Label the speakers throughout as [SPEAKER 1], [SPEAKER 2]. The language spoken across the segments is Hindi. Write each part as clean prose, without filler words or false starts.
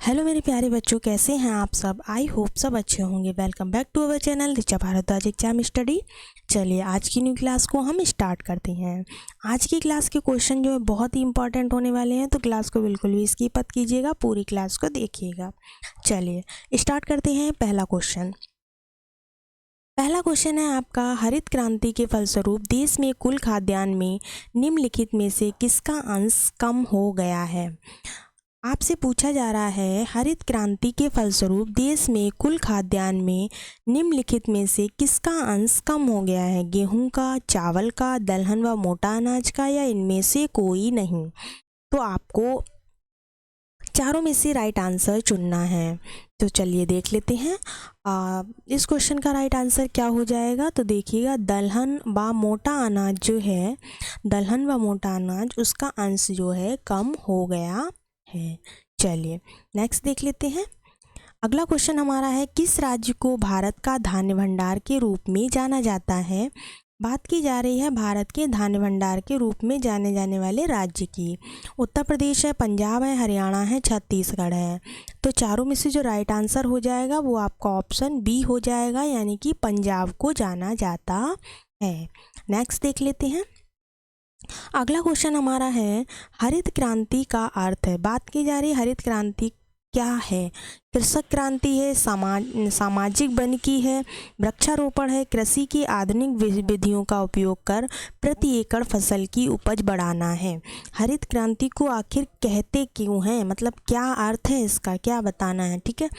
[SPEAKER 1] हेलो मेरे प्यारे बच्चों, कैसे हैं आप सब। आई होप सब अच्छे होंगे। Welcome back to our channel Richa Bhardwaj exam study. चलिए आज की न्यू क्लास को हम स्टार्ट करते हैं। आज की क्लास के क्वेश्चन जो है बहुत ही इंपॉर्टेंट होने वाले हैं, तो क्लास को बिल्कुल भी स्किप मत कीजिएगा, पूरी क्लास को देखिएगा। चलिए स्टार्ट करते हैं। पहला क्वेश्चन है आपका, हरित क्रांति के फलस्वरूप देश में कुल खाद्यान्न में निम्नलिखित में से किसका अंश कम हो गया है। आपसे पूछा जा रहा है, हरित क्रांति के फलस्वरूप देश में कुल खाद्यान्न में निम्नलिखित में से किसका अंश कम हो गया है। गेहूं का, चावल का, दलहन व मोटा अनाज का, या इनमें से कोई नहीं। तो आपको चारों में से राइट आंसर चुनना है। तो चलिए देख लेते हैं इस क्वेश्चन का राइट आंसर क्या हो जाएगा। तो देखिएगा, दलहन व मोटा अनाज जो है, दलहन व मोटा अनाज उसका अंश जो है कम हो गया है। चलिए नेक्स्ट देख लेते हैं। अगला क्वेश्चन हमारा है, किस राज्य को भारत का धान्य भंडार के रूप में जाना जाता है। बात की जा रही है भारत के धान्य भंडार के रूप में जाने जाने वाले राज्य की। उत्तर प्रदेश है, पंजाब है, हरियाणा है, छत्तीसगढ़ है। तो चारों में से जो राइट आंसर हो जाएगा वो आपका ऑप्शन बी हो जाएगा, यानी कि पंजाब को जाना जाता है। नेक्स्ट देख लेते हैं। अगला क्वेश्चन हमारा है, हरित क्रांति का अर्थ है। बात की जा रही है हरित क्रांति क्या है। कृषक क्रांति है, सामाजिक वानिकी है, वृक्षारोपण है, कृषि की आधुनिक विधियों का उपयोग कर प्रति एकड़ फसल की उपज बढ़ाना है। हरित क्रांति को आखिर कहते क्यों हैं, मतलब क्या अर्थ है इसका, क्या बताना है। ठीक है,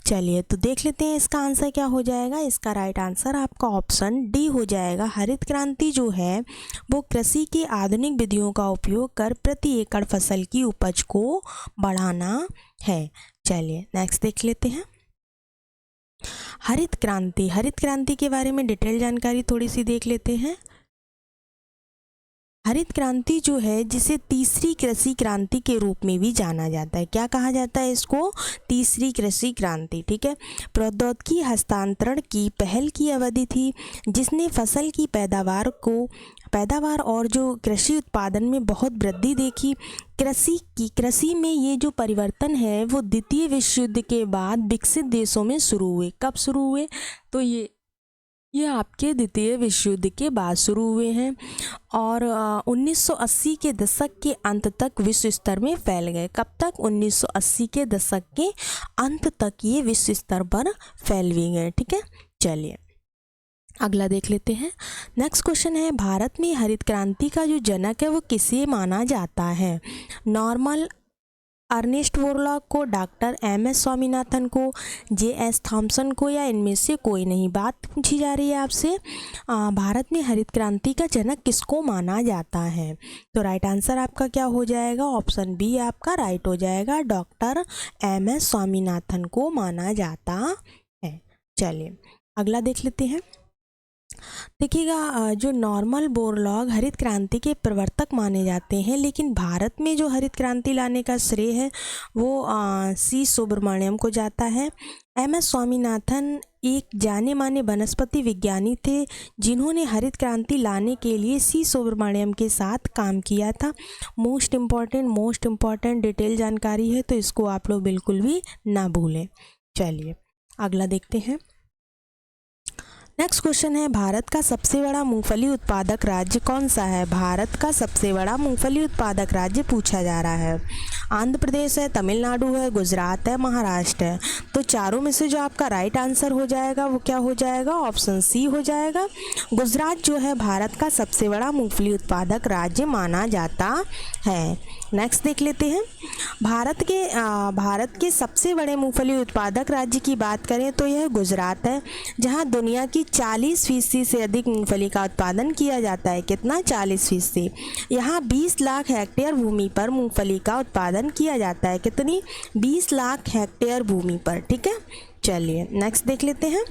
[SPEAKER 1] चलिए तो देख लेते हैं इसका आंसर क्या हो जाएगा। इसका राइट आंसर आपका ऑप्शन डी हो जाएगा। हरित क्रांति जो है वो कृषि की आधुनिक विधियों का उपयोग कर प्रति एकड़ फसल की उपज को बढ़ाना है। चलिए नेक्स्ट देख लेते हैं। हरित क्रांति के बारे में डिटेल जानकारी थोड़ी सी देख लेते हैं। हरित क्रांति जो है, जिसे तीसरी कृषि क्रांति के रूप में भी जाना जाता है। क्या कहा जाता है इसको, तीसरी कृषि क्रांति। ठीक है, प्रौद्योगिकी हस्तांतरण की पहल की अवधि थी, जिसने फसल की पैदावार और जो कृषि उत्पादन में बहुत वृद्धि देखी। कृषि में ये जो परिवर्तन है वो द्वितीय विश्व युद्ध के बाद विकसित देशों में शुरू हुए। कब शुरू हुए, तो ये आपके द्वितीय विश्व युद्ध के बाद शुरू हुए हैं और 1980 के दशक के अंत तक विश्व स्तर में फैल गए। कब तक, 1980 के दशक के अंत तक ये विश्व स्तर पर फैल भी गए। ठीक है, चलिए अगला देख लेते हैं। नेक्स्ट क्वेश्चन है, भारत में हरित क्रांति का जो जनक है वो किसे माना जाता है। नॉर्मल अर्नेस्ट बोरलॉग को, डॉक्टर एम.एस. स्वामीनाथन को, जे.एस. थॉमसन को, या इनमें से कोई नहीं। बात पूछी जा रही है आपसे, भारत में हरित क्रांति का जनक किसको माना जाता है। तो राइट आंसर आपका क्या हो जाएगा, ऑप्शन बी आपका राइट हो जाएगा। Doctor MS. स्वामीनाथन को माना जाता है। चलिए अगला देख लेते हैं। देखिएगा, जो नॉर्मल बोरलॉग हरित क्रांति के प्रवर्तक माने जाते हैं, लेकिन भारत में जो हरित क्रांति लाने का श्रेय है वो सी सुब्रमण्यम को जाता है। एम.एस. स्वामीनाथन एक जाने माने वनस्पति विज्ञानी थे, जिन्होंने हरित क्रांति लाने के लिए सी सुब्रमण्यम के साथ काम किया था। मोस्ट इम्पॉर्टेंट डिटेल जानकारी है, तो इसको आप लोग बिल्कुल भी ना भूलें। चलिए अगला देखते हैं। नेक्स्ट क्वेश्चन है, भारत का सबसे बड़ा मूंगफली उत्पादक राज्य कौन सा है। भारत का सबसे बड़ा मूंगफली उत्पादक राज्य पूछा जा रहा है। आंध्र प्रदेश है, तमिलनाडु है, गुजरात है, महाराष्ट्र है। तो चारों में से जो आपका राइट आंसर हो जाएगा वो क्या हो जाएगा, ऑप्शन सी हो जाएगा। गुजरात जो है भारत का सबसे बड़ा मूंगफली उत्पादक राज्य माना जाता है। नेक्स्ट देख लेते हैं। भारत के सबसे बड़े मूंगफली उत्पादक राज्य की बात करें तो यह गुजरात है, जहां दुनिया की 40% से अधिक मूंगफली का उत्पादन किया जाता है। कितना, 40%। यहाँ 20 लाख हेक्टेयर भूमि पर मूंगफली का उत्पादन किया जाता है। कितनी, 20 लाख हेक्टेयर भूमि पर। ठीक है, चलिए नेक्स्ट देख लेते हैं।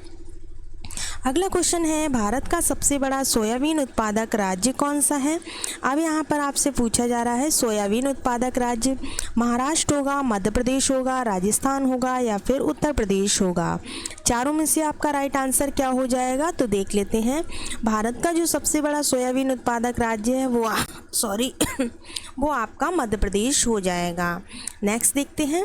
[SPEAKER 1] अगला क्वेश्चन है, भारत का सबसे बड़ा सोयाबीन उत्पादक राज्य कौन सा है। अब यहाँ पर आपसे पूछा जा रहा है, सोयाबीन उत्पादक राज्य महाराष्ट्र होगा, मध्य प्रदेश होगा, राजस्थान होगा, या फिर उत्तर प्रदेश होगा। चारों में से आपका राइट आंसर क्या हो जाएगा, तो देख लेते हैं। भारत का जो सबसे बड़ा सोयाबीन उत्पादक राज्य है वो आपका मध्य प्रदेश हो जाएगा। नेक्स्ट देखते हैं।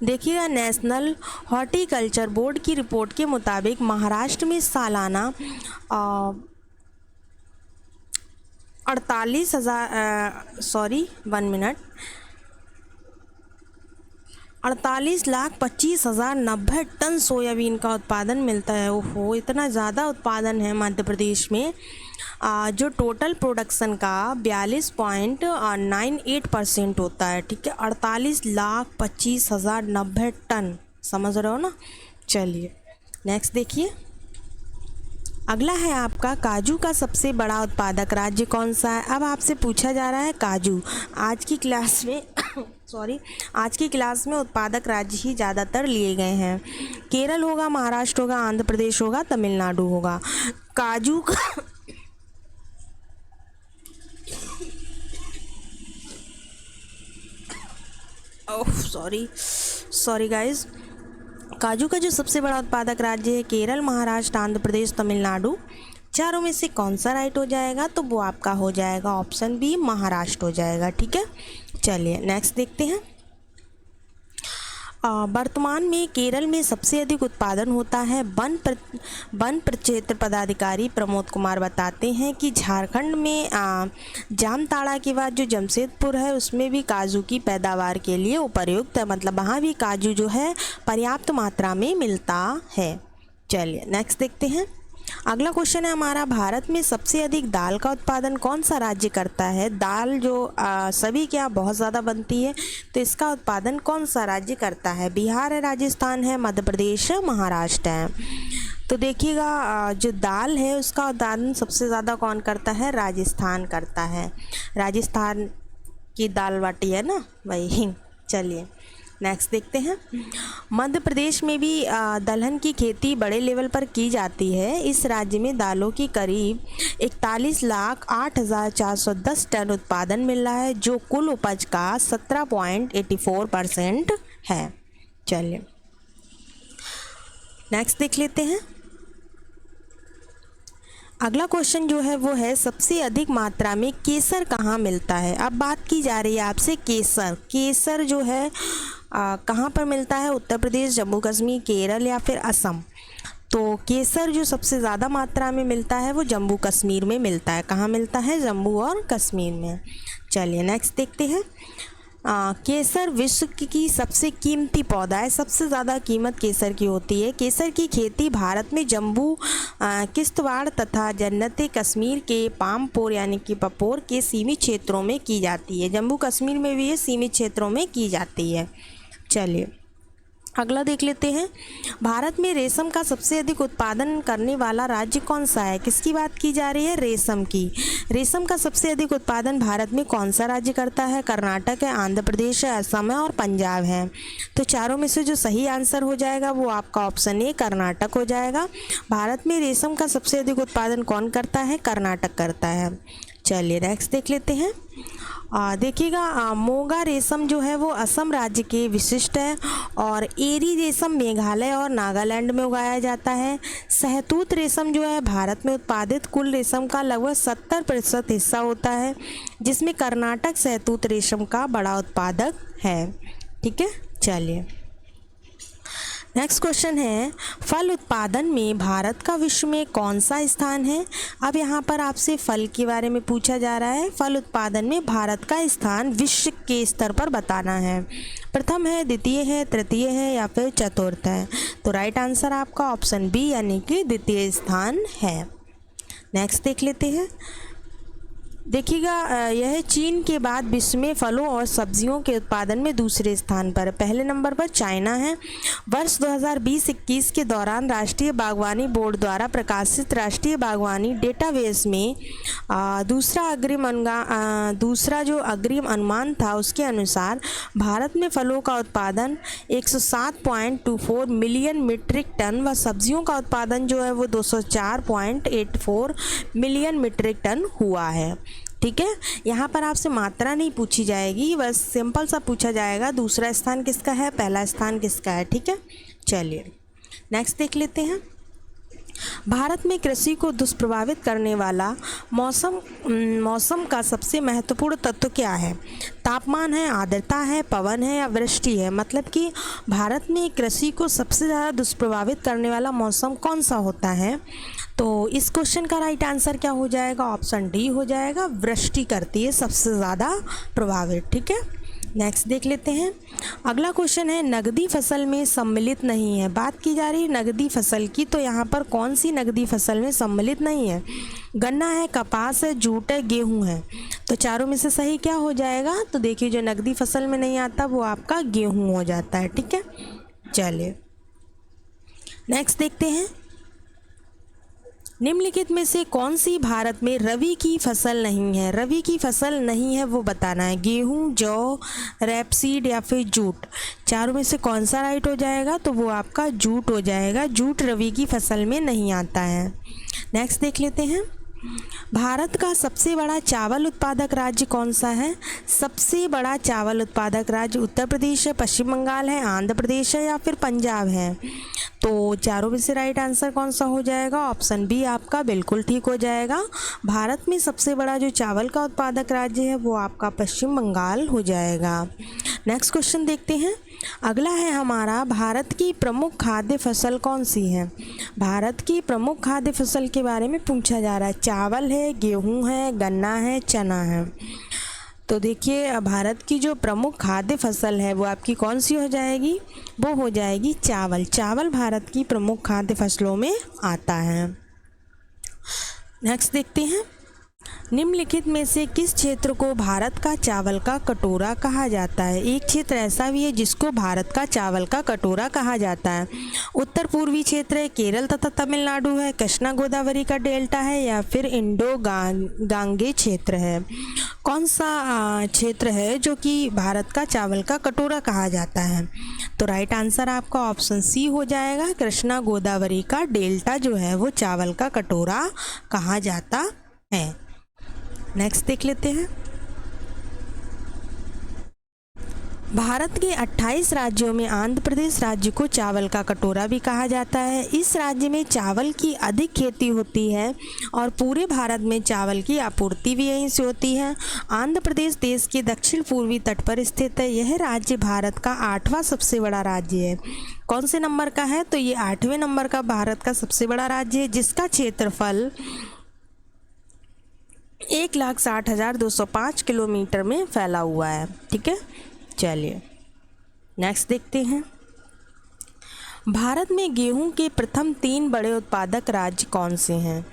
[SPEAKER 1] देखिएगा, नेशनल हॉर्टिकल्चर बोर्ड की रिपोर्ट के मुताबिक महाराष्ट्र में सालाना 48,25,090 टन सोयाबीन का उत्पादन मिलता है। ओहो, इतना ज़्यादा उत्पादन है मध्य प्रदेश में। जो टोटल प्रोडक्शन का 42.98% होता है। ठीक है, 48,25,090 टन, समझ रहे हो ना। चलिए नेक्स्ट देखिए, अगला है आपका काजू का सबसे बड़ा उत्पादक राज्य कौन सा है। अब आपसे पूछा जा रहा है काजू। आज की क्लास में आज की क्लास में उत्पादक राज्य ही ज़्यादातर लिए गए हैं। केरल होगा, महाराष्ट्र होगा, आंध्र प्रदेश होगा, तमिलनाडु होगा। काजू का सॉरी गाइस, काजू का जो सबसे बड़ा उत्पादक राज्य है केरल, महाराष्ट्र, आंध्र प्रदेश, तमिलनाडु। चारों में से कौन सा राइट हो जाएगा, तो वो आपका हो जाएगा ऑप्शन बी, महाराष्ट्र हो जाएगा। ठीक है, चलिए नेक्स्ट देखते हैं। वर्तमान में केरल में सबसे अधिक उत्पादन होता है। वन प्रक्षेत्र पदाधिकारी प्रमोद कुमार बताते हैं कि झारखंड में जामताड़ा के बाद जो जमशेदपुर है उसमें भी काजू की पैदावार के लिए उपयुक्त है, मतलब वहाँ भी काजू जो है पर्याप्त मात्रा में मिलता है। चलिए नेक्स्ट देखते हैं। अगला क्वेश्चन है हमारा, भारत में सबसे अधिक दाल का उत्पादन कौन सा राज्य करता है। दाल जो सभी के यहाँ बहुत ज़्यादा बनती है, तो इसका उत्पादन कौन सा राज्य करता है। बिहार है, राजस्थान है, मध्य प्रदेश है, महाराष्ट्र है। तो देखिएगा, जो दाल है उसका उत्पादन सबसे ज़्यादा कौन करता है, राजस्थान करता है। राजस्थान की दाल बाटी है ना भाई। चलिए नेक्स्ट देखते हैं। मध्य प्रदेश में भी दलहन की खेती बड़े लेवल पर की जाती है। इस राज्य में दालों की करीब 41,08,410 टन उत्पादन मिल रहा है, जो कुल उपज का 17.84% है। चलिए नेक्स्ट देख लेते हैं। अगला क्वेश्चन जो है वो है, सबसे अधिक मात्रा में केसर कहाँ मिलता है। अब बात की जा रही है आपसे केसर जो है कहाँ पर मिलता है, उत्तर प्रदेश, जम्मू कश्मीर, केरल या फिर असम। तो केसर जो सबसे ज़्यादा मात्रा में मिलता है वो जम्मू कश्मीर में मिलता है। कहाँ मिलता है, जम्मू और कश्मीर में। चलिए नेक्स्ट देखते हैं। केसर विश्व की सबसे कीमती पौधा है। सबसे ज़्यादा कीमत केसर की होती है। केसर की खेती भारत में जम्मू, किश्तवाड़ तथा जन्नत कश्मीर के पामपोर यानी कि पपोर के सीमित क्षेत्रों में की जाती है। जम्मू कश्मीर में भी ये सीमित क्षेत्रों में की जाती है। चलिए अगला देख लेते हैं। भारत में रेशम का सबसे अधिक उत्पादन करने वाला राज्य कौन सा है। किसकी बात की जा रही है, रेशम की। रेशम का सबसे अधिक उत्पादन भारत में कौन सा राज्य करता है। कर्नाटक है, आंध्र प्रदेश है, असम है और पंजाब है। तो चारों में से जो सही आंसर हो जाएगा वो आपका ऑप्शन ए, कर्नाटक हो जाएगा। भारत में रेशम का सबसे अधिक उत्पादन कौन करता है, कर्नाटक करता है। चलिए नेक्स्ट देख लेते हैं। देखिएगा, मोगा रेशम जो है वो असम राज्य के विशिष्ट है और एरी रेशम मेघालय और नागालैंड में उगाया जाता है। सहतूत रेशम जो है भारत में उत्पादित कुल रेशम का लगभग 70% हिस्सा होता है, जिसमें कर्नाटक सहतूत रेशम का बड़ा उत्पादक है। ठीक है, चलिए नेक्स्ट क्वेश्चन है, फल उत्पादन में भारत का विश्व में कौन सा स्थान है। अब यहाँ पर आपसे फल के बारे में पूछा जा रहा है। फल उत्पादन में भारत का स्थान विश्व के स्तर पर बताना है। प्रथम है, द्वितीय है, तृतीय है या फिर चतुर्थ है। तो राइट आंसर आपका ऑप्शन बी यानी कि द्वितीय स्थान है। नेक्स्ट देख लेते हैं। देखिएगा, यह चीन के बाद विश्व में फलों और सब्जियों के उत्पादन में दूसरे स्थान पर। पहले नंबर पर चाइना है। वर्ष 2020-21 के दौरान राष्ट्रीय बागवानी बोर्ड द्वारा प्रकाशित राष्ट्रीय बागवानी डेटाबेस में दूसरा जो अग्रिम अनुमान था उसके अनुसार भारत में फलों का उत्पादन 107.24 मिलियन मीट्रिक टन व सब्जियों का उत्पादन जो है वो 204.84 मिलियन मीट्रिक टन हुआ है। ठीक है, यहाँ पर आपसे मात्रा नहीं पूछी जाएगी, बस सिंपल सा पूछा जाएगा दूसरा स्थान किसका है, पहला स्थान किसका है। ठीक है, चलिए नेक्स्ट देख लेते हैं। भारत में कृषि को दुष्प्रभावित करने वाला मौसम का सबसे महत्वपूर्ण तत्व क्या है? तापमान है, आर्द्रता है, पवन है या वृष्टि है? मतलब कि भारत में कृषि को सबसे ज़्यादा दुष्प्रभावित करने वाला मौसम कौन सा होता है? तो इस क्वेश्चन का राइट आंसर क्या हो जाएगा? ऑप्शन डी हो जाएगा, वृष्टि करती है सबसे ज़्यादा प्रभावित। ठीक है, नेक्स्ट देख लेते हैं। अगला क्वेश्चन है, नगदी फसल में सम्मिलित नहीं है। बात की जा रही है नगदी फसल की, तो यहाँ पर कौन सी नगदी फसल में सम्मिलित नहीं है? गन्ना है, कपास है, जूट है, गेहूँ है। तो चारों में से सही क्या हो जाएगा? तो देखिए, जो नगदी फसल में नहीं आता वो आपका गेहूँ हो जाता है। ठीक है, चलिए नेक्स्ट देखते हैं। निम्नलिखित में से कौन सी भारत में रबी की फसल नहीं है? रबी की फसल नहीं है वो बताना है। गेहूं, जौ, रैपसीड या फिर जूट। चारों में से कौन सा राइट हो जाएगा? तो वो आपका जूट हो जाएगा। जूट रबी की फसल में नहीं आता है। नेक्स्ट देख लेते हैं। भारत का सबसे बड़ा चावल उत्पादक राज्य कौन सा है? सबसे बड़ा चावल उत्पादक राज्य उत्तर प्रदेश है, पश्चिम बंगाल है, आंध्र प्रदेश है या फिर पंजाब है? तो चारों में से राइट आंसर कौन सा हो जाएगा? ऑप्शन बी आपका बिल्कुल ठीक हो जाएगा। भारत में सबसे बड़ा जो चावल का उत्पादक राज्य है वो आपका पश्चिम बंगाल हो जाएगा। नेक्स्ट क्वेश्चन देखते हैं। अगला है हमारा, भारत की प्रमुख खाद्य फसल कौन सी है? भारत की प्रमुख खाद्य फसल के बारे में पूछा जा रहा है। चावल है, गेहूं है, गन्ना है, चना है। तो देखिए, भारत की जो प्रमुख खाद्य फसल है वो आपकी कौन सी हो जाएगी? वो हो जाएगी चावल। चावल भारत की प्रमुख खाद्य फसलों में आता है। नेक्स्ट देखते हैं। निम्नलिखित में से किस क्षेत्र को भारत का चावल का कटोरा कहा जाता है? एक क्षेत्र ऐसा भी है जिसको भारत का चावल का कटोरा कहा जाता है। उत्तर पूर्वी क्षेत्र है, केरल तथा तमिलनाडु है, कृष्णा गोदावरी का डेल्टा है या फिर इंडो गांगे क्षेत्र है? कौन सा क्षेत्र है जो कि भारत का चावल का कटोरा कहा जाता है? तो राइट आंसर आपका ऑप्शन सी हो जाएगा। कृष्णा गोदावरी का डेल्टा जो है वो चावल का कटोरा कहा जाता है। नेक्स्ट देख लेते हैं। भारत के 28 राज्यों में आंध्र प्रदेश राज्य को चावल का कटोरा भी कहा जाता है। इस राज्य में चावल की अधिक खेती होती है और पूरे भारत में चावल की आपूर्ति भी यहीं से होती है। आंध्र प्रदेश देश के दक्षिण पूर्वी तट पर स्थित है। यह राज्य भारत का 8वां सबसे बड़ा राज्य है। कौन से नंबर का है? तो ये 8वें नंबर का भारत का सबसे बड़ा राज्य है, जिसका क्षेत्रफल 1,60,205 किलोमीटर में फैला हुआ है। ठीक है, चलिए नेक्स्ट देखते हैं। भारत में गेहूं के प्रथम 3 बड़े उत्पादक राज्य कौन से हैं?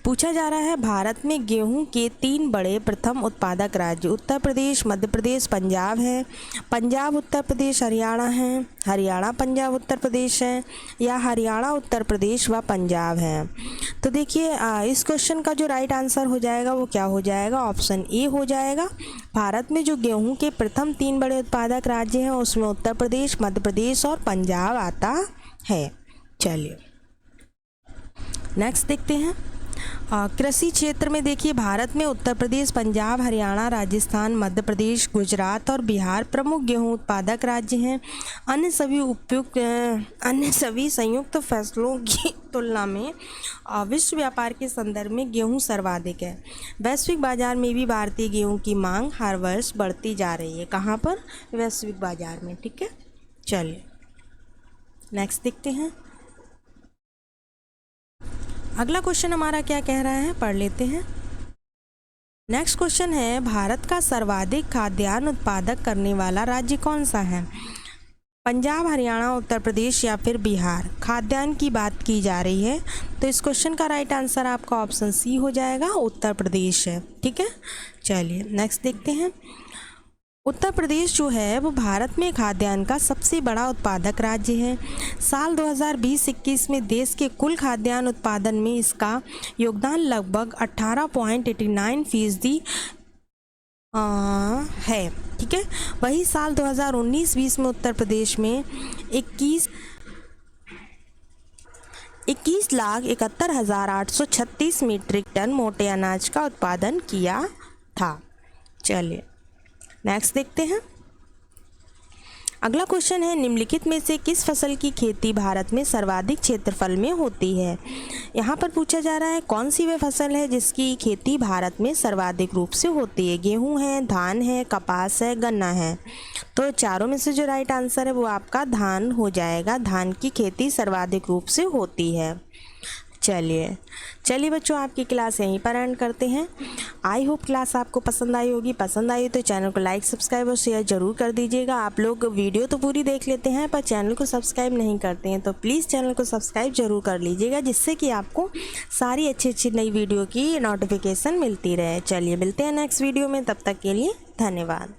[SPEAKER 1] पूछा जा रहा है, भारत में गेहूं के 3 बड़े प्रथम उत्पादक राज्य उत्तर प्रदेश, मध्य प्रदेश, पंजाब है। पंजाब उत्तर प्रदेश हरियाणा है, हरियाणा पंजाब उत्तर प्रदेश है या हरियाणा उत्तर प्रदेश व पंजाब है? तो देखिए, इस क्वेश्चन का जो राइट आंसर हो जाएगा वो क्या हो जाएगा? ऑप्शन ए हो जाएगा। भारत में जो गेहूं के प्रथम 3 बड़े उत्पादक राज्य हैं उसमें उत्तर प्रदेश, मध्य प्रदेश और पंजाब आता है। चलिए नेक्स्ट देखते हैं। कृषि क्षेत्र में देखिए, भारत में उत्तर प्रदेश, पंजाब, हरियाणा, राजस्थान, मध्य प्रदेश, गुजरात और बिहार प्रमुख गेहूं उत्पादक राज्य हैं। अन्य सभी संयुक्त फसलों की तुलना में विश्व व्यापार के संदर्भ में गेहूं सर्वाधिक है। वैश्विक बाजार में भी भारतीय गेहूं की मांग हर वर्ष बढ़ती जा रही है। कहाँ पर? वैश्विक बाजार में। ठीक है, चलिए नेक्स्ट देखते हैं। अगला क्वेश्चन हमारा क्या कह रहा है, पढ़ लेते हैं। नेक्स्ट क्वेश्चन है, भारत का सर्वाधिक खाद्यान्न उत्पादक करने वाला राज्य कौन सा है? पंजाब, हरियाणा, उत्तर प्रदेश या फिर बिहार? खाद्यान्न की बात की जा रही है, तो इस क्वेश्चन का राइट आंसर आपका ऑप्शन सी हो जाएगा, उत्तर प्रदेश है। ठीक है, चलिए नेक्स्ट देखते हैं। उत्तर प्रदेश जो है वो भारत में खाद्यान्न का सबसे बड़ा उत्पादक राज्य है। साल 2020-21 में देश के कुल खाद्यान्न उत्पादन में इसका योगदान लगभग 18.89% है। ठीक है, वही साल 2019-20 में उत्तर प्रदेश में 21,71,836 मीट्रिक टन मोटे अनाज का उत्पादन किया था। चलिए नेक्स्ट देखते हैं। अगला क्वेश्चन है, निम्नलिखित में से किस फसल की खेती भारत में सर्वाधिक क्षेत्रफल में होती है। यहाँ पर पूछा जा रहा है कौन सी वे फसल है जिसकी खेती भारत में सर्वाधिक रूप से होती है। गेहूँ है, धान है, कपास है, गन्ना है। तो चारों में से जो राइट आंसर है वो आपका धान हो जाएगा। धान की खेती सर्वाधिक रूप से होती है। चलिए बच्चों, आपकी क्लास यहीं पर एंड करते हैं। आई होप क्लास आपको पसंद आई होगी। पसंद आई तो चैनल को लाइक, सब्सक्राइब और शेयर ज़रूर कर दीजिएगा। आप लोग वीडियो तो पूरी देख लेते हैं पर चैनल को सब्सक्राइब नहीं करते हैं, तो प्लीज़ चैनल को सब्सक्राइब ज़रूर कर लीजिएगा, जिससे कि आपको सारी अच्छी नई वीडियो की नोटिफिकेशन मिलती रहे। चलिए मिलते हैं नेक्स्ट वीडियो में, तब तक के लिए धन्यवाद।